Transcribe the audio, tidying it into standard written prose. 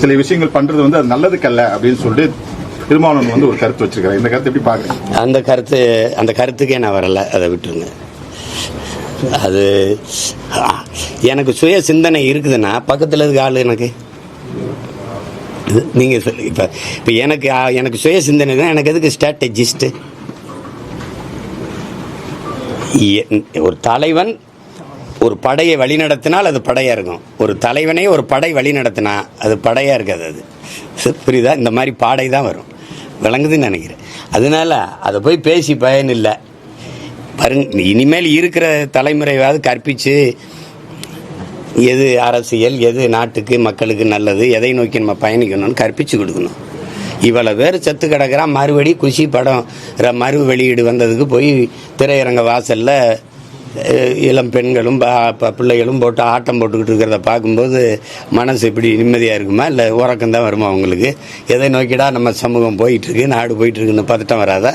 சில விஷயங்கள் பண்றது வந்து அது நல்லதுக்கல்ல அப்படின்னு சொல்லிட்டு திருமாவளவன் வந்து ஒரு கருத்து வச்சிருக்காரு. இந்த கருத்து எப்படி பாக்குறீங்க? அந்த கருத்துக்கே நான் வரல, அதை விட்டுருங்க. அது எனக்கு சுய சிந்தனை இருக்குதுன்னா பக்கத்தில் இருக்க ஆள் எனக்கு நீங்கள் சொல்லி இப்போ எனக்கு சுய சிந்தனை தான். எனக்கு எதுக்கு ஸ்ட்ராட்டஜிஸ்ட்டு? ஒரு தலைவன் ஒரு படையை வழிநடத்தினால் அது படையாக இருக்கும். ஒரு தலைவனே ஒரு படை வழி நடத்தினா அது படையாக இருக்காது. அது புரியுதா? இந்த மாதிரி பாடை தான் வரும். விளங்குதுன்னு நினைக்கிறேன். அதனால அதை போய் பேசி பயன் இல்லை. பாருங்க, இனிமேல் இருக்கிற தலைமுறையாவது கற்பித்து எது அரசியல், எது நாட்டுக்கு மக்களுக்கு நல்லது, எதை நோக்கி நம்ம பயணிக்கணும்னு கற்பித்து கொடுக்கணும். இவ்வளோ பேர் செத்து கிடக்கிறான். மறுபடி குஷி படம் மறு வெளியீடு வந்ததுக்கு போய் திரையரங்க வாசலில் இளம் பெண்களும் பிள்ளைகளும் போட்டு ஆட்டம் போட்டுக்கிட்டு இருக்கிறத பார்க்கும்போது மனசு இப்படி நிம்மதியாக இருக்குமா? இல்லை உறக்கம்தான் வருமா அவங்களுக்கு? எதை நோக்கிடா நம்ம சமூகம் போயிட்டுருக்கு, நாடு போயிட்டுருக்குன்னு பதட்டம் வராதா?